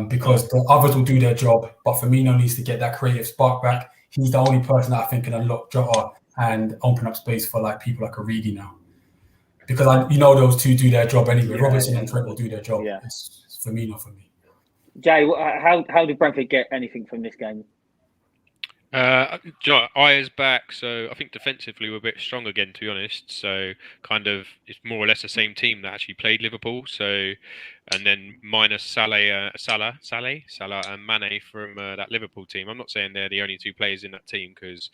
because the others will do their job, but Firmino needs to get that creative spark back. He's the only person that I think can unlock Jota and open up space for people like Origi now. Because those two do their job anyway. Robertson and Trent will do their job. Yeah. It's Firmino for me. Jay, how did Brentford get anything from this game? Ayer's back, so I think defensively we're a bit strong again, to be honest. So kind of it's more or less the same team that actually played Liverpool. So, and then minus Salah and Mane from that Liverpool team. I'm not saying they're the only two players in that team because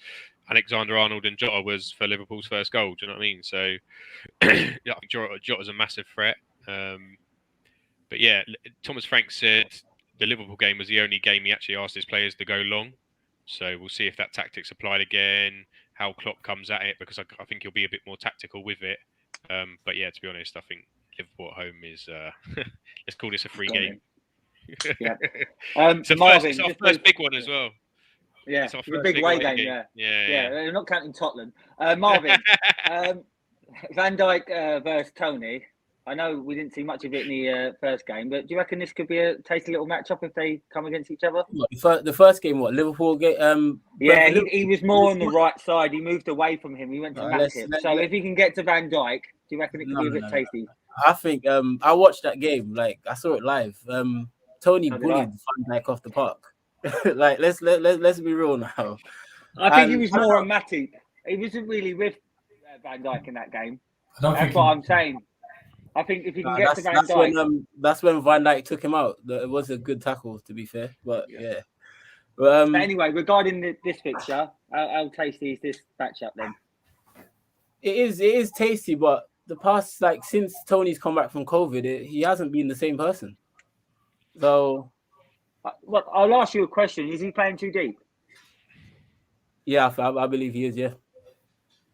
Alexander-Arnold and Jota was for Liverpool's first goal. Do you know what I mean? So I think Jota's a massive threat. But yeah, Thomas Frank said the Liverpool game was the only game he actually asked his players to go long. So we'll see if that tactic's applied again, how Klopp comes at it, because I think he'll be a bit more tactical with it. But yeah, to be honest, I think Liverpool at home is, let's call this a free game. Yeah. It's our first big one as well. Yeah, it's a big away game. Yeah. They're not counting Tottenham. Marvin, Van Dijk versus Tony. I know we didn't see much of it in the first game, but do you reckon this could be a tasty little matchup if they come against each other? The first game, Liverpool game? He was more on the right side. He moved away from him. He went to Matip. So if he can get to Van Dijk, do you reckon it could be a bit tasty? I think I watched that game. I saw it live. Tony bullied Van Dijk off the park. Let's be real now. I think he was more on Matip. He wasn't really with Van Dijk in that game. That's what I'm saying. I think if you can get to Van Dijk... that's when Van Dijk took him out. It was a good tackle, to be fair. But, yeah. But anyway, regarding this fixture, how tasty is this matchup then? It is tasty, but like since Tony's come back from COVID, he hasn't been the same person. So, well, I'll ask you a question: is he playing too deep? Yeah, I believe he is. Yeah,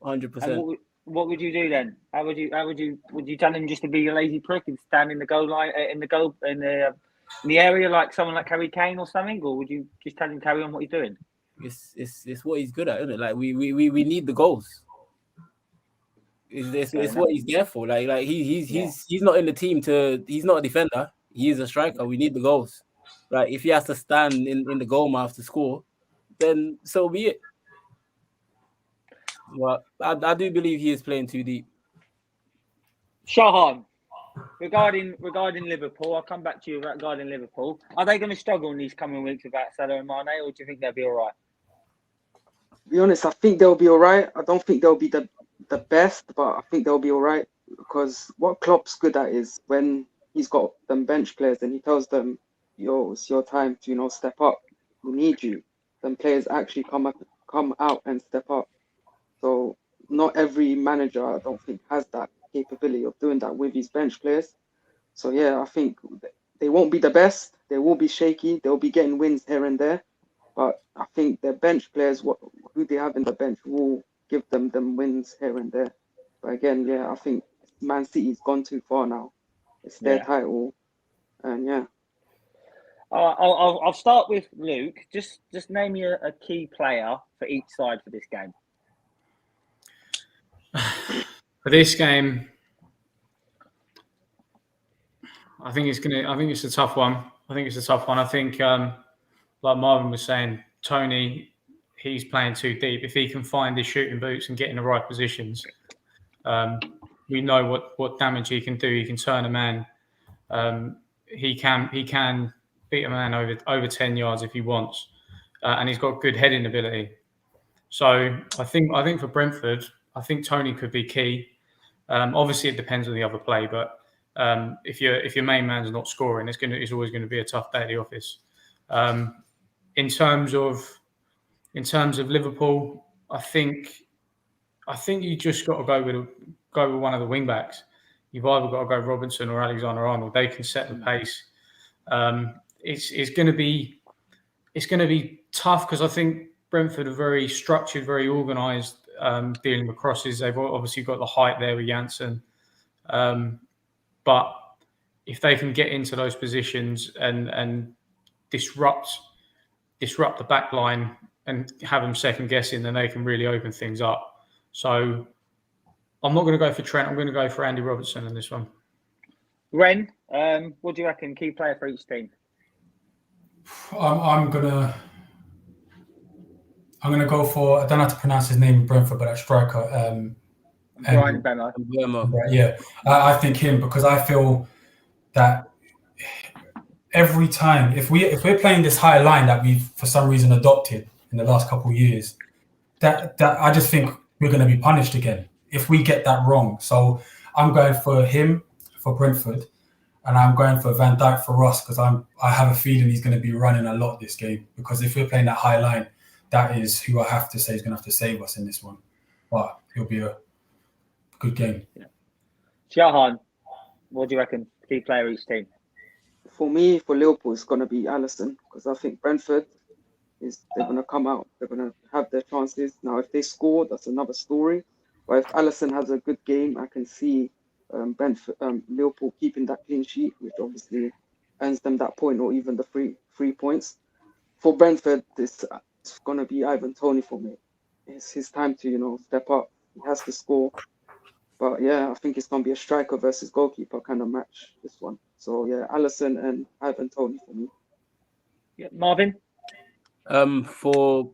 100%. What would you do then? Would you tell him just to be a lazy prick and stand in the goal line in the area like someone like Harry Kane or something, or would you just tell him carry on what he's doing? It's what he's good at, isn't it? Like we need the goals. It's what he's there for. Like he's not in the team he's not a defender. He is a striker. We need the goals. Like if he has to stand in the goal mouth to score, then so be it. But I do believe he is playing too deep. Shahan, regarding Liverpool, I'll come back to you regarding Liverpool. Are they going to struggle in these coming weeks without Salah and Mane, or do you think they'll be all right? To be honest, I think they'll be all right. I don't think they'll be the best, but I think they'll be all right, because what Klopp's good at is when he's got them bench players and he tells them, yo, it's your time to, step up. We need you. Then players actually come out and step up. So not every manager, I don't think, has that capability of doing that with his bench players. So yeah, I think they won't be the best. They will be shaky. They'll be getting wins here and there. But I think their bench players, who they have in the bench, will give them wins here and there. But again, yeah, I think Man City's gone too far now. It's their title. And yeah. I'll start with Luke. Just name me a key player for each side for this game. For this game, I think it's a tough one. I think, like Marvin was saying, Tony, he's playing too deep. If he can find his shooting boots and get in the right positions, we know what damage he can do. He can turn a man. He can beat a man over 10 yards if he wants, and he's got good heading ability. So I think for Brentford, I think Tony could be key. Obviously, it depends on the other play, but if your main man's not scoring, it's always going to be a tough day at the office. In terms of Liverpool, I think you just got to go with one of the wing backs. You've either got to go Robinson or Alexander-Arnold. They can set the pace. It's going to be tough because I think Brentford are very structured, very organised, dealing with crosses. They've obviously got the height there with Janssen, but if they can get into those positions and disrupt the back line and have them second guessing, then they can really open things up. So I'm not going to go for Trent. I'm going to go for Andy Robertson in this one. Ren, what do you reckon? Key player for each team? I'm gonna go for, I don't know how to pronounce his name in Brentford, but that striker. Brian Mbemo. Yeah, I think him, because I feel that every time, if we're playing this high line that we've for some reason adopted in the last couple of years, that I just think we're going to be punished again if we get that wrong. So I'm going for him for Brentford, and I'm going for Van Dijk for us, because I have a feeling he's going to be running a lot this game, because if we're playing that high line, that is who I have to say is going to have to save us in this one. But it'll be a good game. Shahan, what do you reckon? Key player each team? For me, for Liverpool, it's going to be Alisson, because I think Brentford they're going to come out. They're going to have their chances. Now, if they score, that's another story. But if Alisson has a good game, I can see Liverpool keeping that clean sheet, which obviously earns them that point or even the three points. For Brentford, it's going to be Ivan Toney for me. It's his time to, step up. He has to score. But yeah, I think it's going to be a striker versus goalkeeper kind of match, this one. So yeah, Alisson and Ivan Toney for me. Yeah, Marvin? For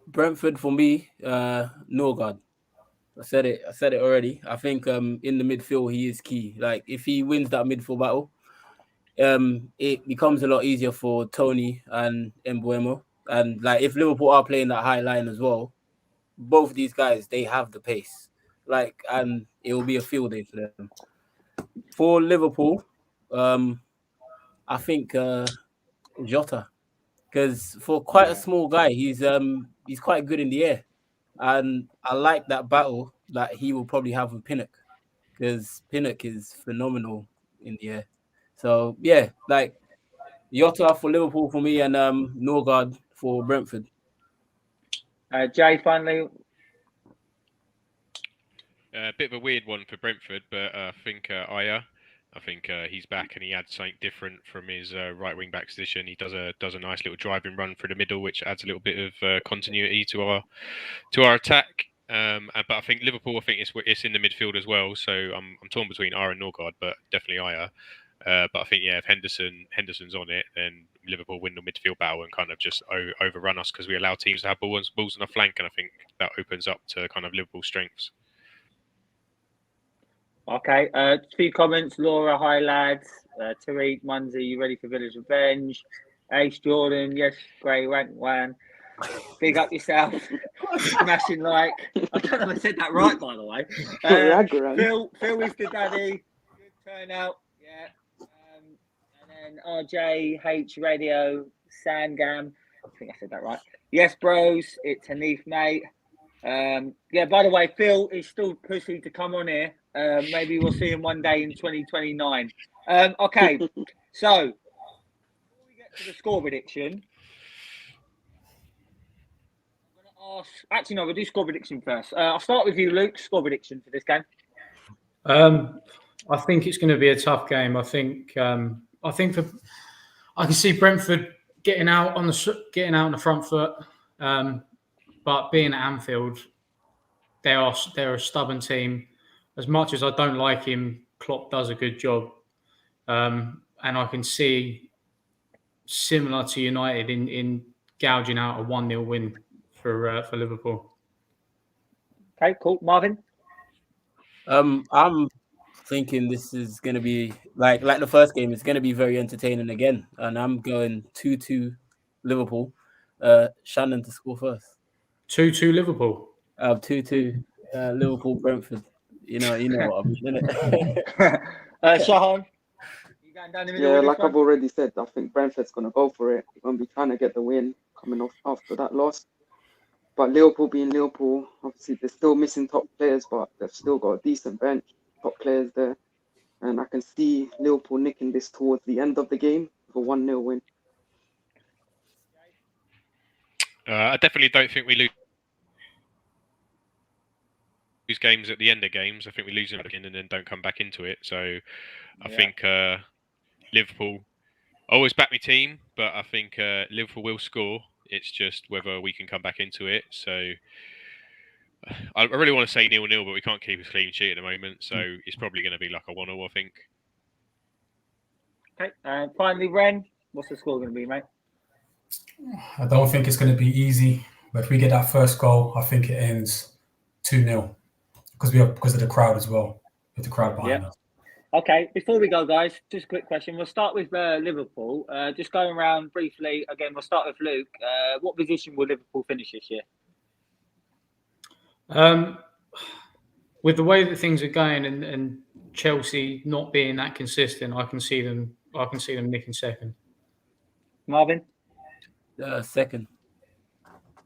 Brentford, for me, Norgard. I said it already. I think in the midfield he is key. Like if he wins that midfield battle, it becomes a lot easier for Tony and Mbeumo. And like if Liverpool are playing that high line as well, both these guys, they have the pace. Like, and it will be a field day for them. For Liverpool, I think Jota, because for quite a small guy, he's quite good in the air, and I like that battle that he will probably have with Pinnock. because Pinnock is phenomenal in the air. So yeah, like Jota for Liverpool for me, and Norgard for Brentford. Jay, finally. A bit of a weird one for Brentford, but I think Aya. I think he's back and he adds something different from his right wing back position. He does a nice little driving run through the middle, which adds a little bit of continuity to our attack. But I think Liverpool, I think it's in the midfield as well. So I'm torn between Aya and Norgard, but definitely Aya. But I think if Henderson's on it, then Liverpool win the midfield battle and kind of just overrun us because we allow teams to have balls on the flank, and I think that opens up to kind of Liverpool's strengths. Okay, a few comments. Laura, hi lads. Tariq, Munzi, you ready for Village Revenge? Ace Jordan, yes, Grey Rank One. Big up yourself. Smashing like. I don't know if I said that right, by the way. Phil is the daddy. Good turnout. Yeah. And then RJH Radio, Sangam. I think I said that right. Yes, bros. It's Hanif, mate. Yeah, by the way, Phil is still pushing to come on here. Maybe we'll see him one day in 2029. Okay, so before we get to the score prediction, I'm going to ask. Actually, no, we'll do score prediction first. I'll start with you, Luke. Score prediction for this game. I think it's going to be a tough game. I can see Brentford getting out on the front foot. But being at Anfield, they're a stubborn team. As much as I don't like him, Klopp does a good job. And I can see, similar to United, in gouging out a 1-0 win for Liverpool. Okay, cool. Marvin? I'm thinking this is going to be like the first game. It's going to be very entertaining again. And I'm going 2-2 Liverpool. Shannon to score first. 2-2 Liverpool. 2-2 Liverpool Brentford. You know what I mean, innit? Shahan, you going down the middle? Yeah, like I've already said, I think Brentford's gonna go for it. They're gonna be trying to get the win coming off after that loss. But Liverpool being Liverpool, obviously they're still missing top players, but they've still got a decent bench, top players there. And I can see Liverpool nicking this towards the end of the game for 1-0 win. I definitely don't think we lose games at the end of games. I think we lose them again and then don't come back into it. So I think Liverpool, I always back my team, but I think Liverpool will score. It's just whether we can come back into it. So I really want to say 0-0, but we can't keep a clean sheet at the moment. So it's probably going to be like a 1-0, I think. Okay, and finally, Ren, what's the score going to be, mate? I don't think it's going to be easy, but if we get that first goal, I think it ends 2-0 because of the crowd as well, with the crowd behind us. Okay, before we go, guys, just a quick question. We'll start with Liverpool. Just going around briefly again. We'll start with Luke. What position will Liverpool finish this year? With the way that things are going and Chelsea not being that consistent, I can see them nicking second. Marvin? Second.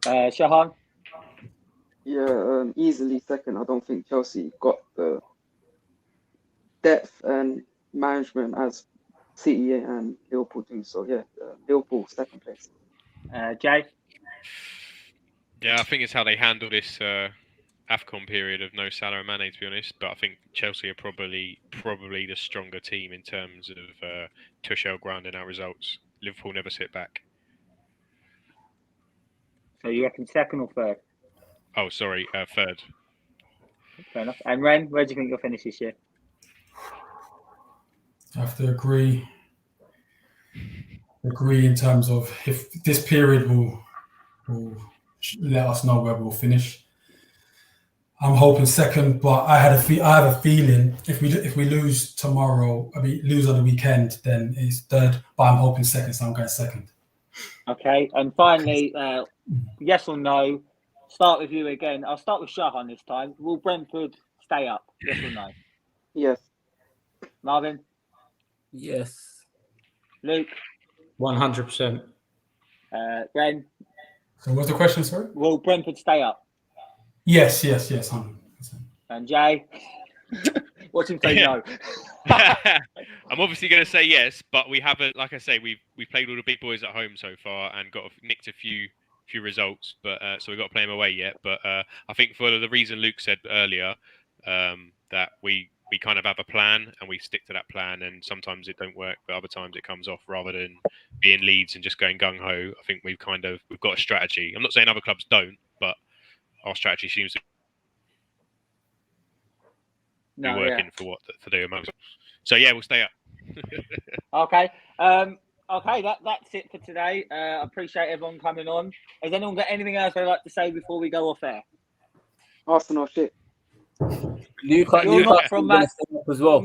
Shahan? Yeah, easily second. I don't think Chelsea got the depth and management as City and Liverpool do. So yeah, Liverpool second place. Jay? Yeah, I think it's how they handle this AFCON period of no Salah and Mane, to be honest. But I think Chelsea are probably the stronger team in terms of Tuchel grounding out results. Liverpool never sit back. So you reckon second or third? Oh, sorry, third. Fair enough. And Ren, where do you think you'll finish this year? I have to agree in terms of if this period will let us know where we'll finish. I'm hoping second, but I have a feeling if we lose tomorrow, lose on the weekend, then it's third. But I'm hoping second, so I'm going second. Okay, and finally, yes or no? Start with you again. I'll start with Shahan this time. Will Brentford stay up? Yes or no? Yes. Marvin? Yes. Luke? 100%. Ren? So what's the question, sir? Will Brentford stay up? Yes, 100%. And Jay? Watch him say no. I'm obviously going to say yes, but we haven't. Like I say, we played all the big boys at home so far and nicked a few results, but so we've got to play them away yet. But I think for the reason Luke said earlier, that we kind of have a plan and we stick to that plan, and sometimes it don't work, but other times it comes off. Rather than being Leeds and just going gung ho, I think we've got a strategy. I'm not saying other clubs don't, but our strategy seems to be working for the amount. So yeah, we'll stay up. Okay. Okay, that's it for today. I appreciate everyone coming on. Has anyone got anything else they'd like to say before we go off air? Arsenal shit. You're not from that as well.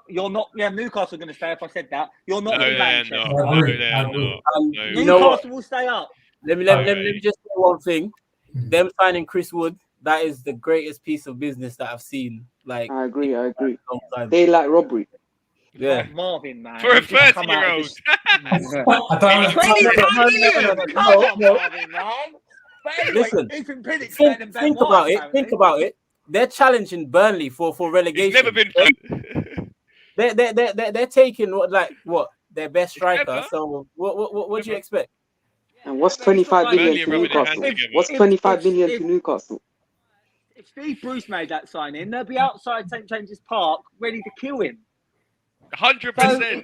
You're not. Yeah, Newcastle are going to stay up. I said that. You're not from Manchester. Newcastle will stay up. Let me just say one thing. Them signing Chris Wood, that is the greatest piece of business that I've seen. Like, I agree. They like robbery. Yeah, Marvin, man. For a 30-year-old. Listen, think about it. They're challenging Burnley for relegation. It's never been. They're taking what their best striker. So what do you expect? And what's 25 million to Newcastle? What's 25 million to Newcastle? If Steve Bruce made that signing, they'll be outside St James's Park ready to kill him. 100%.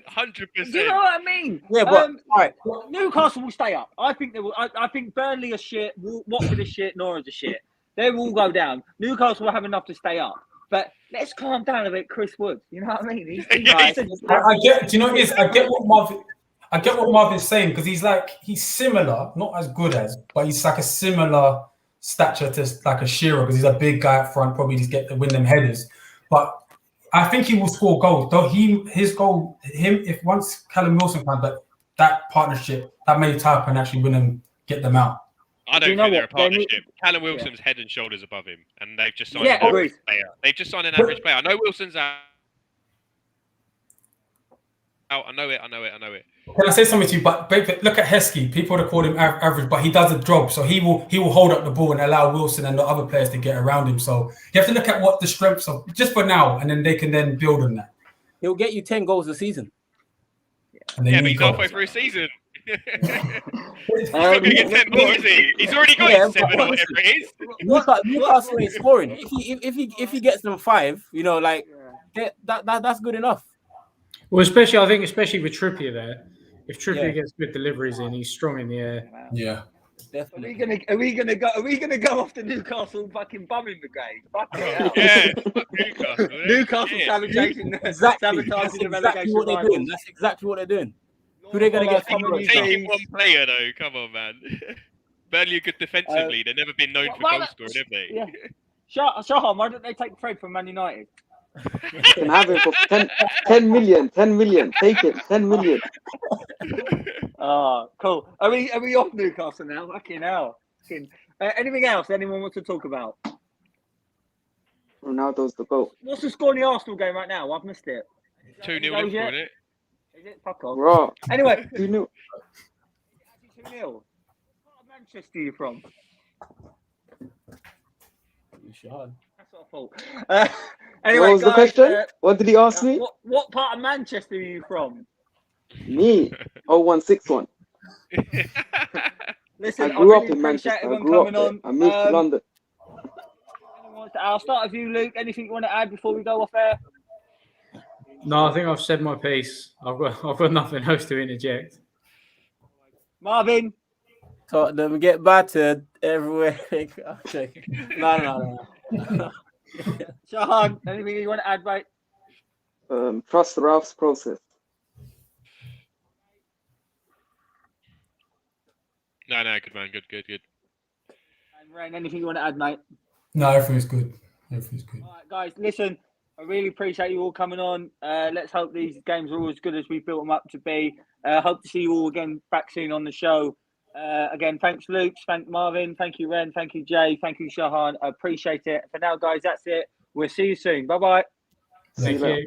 100%. Do you know what I mean? Yeah, but right. Newcastle will stay up. I think they will. I think Burnley are shit. Watford are shit. Norwich are shit. They will go down. Newcastle will have enough to stay up. But let's calm down a bit, Chris Wood. You know what I mean? Do you know what it is? I get what Marvin's saying, because he's similar, not as good as, but he's like a similar stature to like a Shearer, because he's a big guy up front, probably just get to win them headers. But I think he will score goals. Though if once Callum Wilson comes back, that partnership, that may type and actually win them, get them out. I don't think they're a partnership. Callum Wilson's head and shoulders above him, and they've just signed an average player. They've just signed an average player. I know Wilson's out. I know it. Can I say something to you? But look at Heskey. People would call him average, but he does a job. So he will hold up the ball and allow Wilson and the other players to get around him. So you have to look at what the strengths of just for now, and then they can then build on that. He'll get you 10 goals a season. But he's halfway through a season. He's not going to get 10 more, is he? He's already got 7 or whatever it is. Newcastle ain't scoring. If he gets them 5, that's good enough. Well, especially with Trippier there. If Trippier gets good deliveries in, he's strong in the air. Yeah. Definitely. Are we gonna go off the Newcastle fucking bumming brigade? Newcastle sabotaging the relegation. What they're doing. That's exactly what they're doing. Who they gonna get? Taking one player though. Come on, man. Burnley are good defensively. They've never been known for goal scoring, have they? Yeah. Shahan, why don't they take Fred from Man United? You can have him for 10 million. Take it, 10 million. Oh, cool. Are we off Newcastle now? Fucking hell. Anything else anyone wants to talk about? Ronaldo's the GOAT. What's the score in the Arsenal game right now? I've missed it. 2-0 Liverpool, isn't it? Is it? Fuck off. Bro. Anyway. 2-0. 2-0. What part of Manchester are you from? Sean. That's our fault. Anyway, what was the question? What did he ask me? What part of Manchester are you from? Me, 0161. Listen, I grew up really in Manchester. I moved to London. I'll start with you, Luke. Anything you want to add before we go off air? No, I think I've said my piece. I've got nothing else to interject. Marvin. Tottenham get battered everywhere. No. Shahan, anything you want to add, mate? Trust Ralph's process. No, good man. Good. And Ren, anything you want to add, mate? No, everything's good. All right, guys, listen, I really appreciate you all coming on. Let's hope these games are all as good as we built them up to be. Hope to see you all again back soon on the show. Again, thanks, Luke. Thank Marvin. Thank you, Ren. Thank you, Jay. Thank you, Shahan. I appreciate it. For now, guys, that's it. We'll see you soon. Bye-bye. Thank you.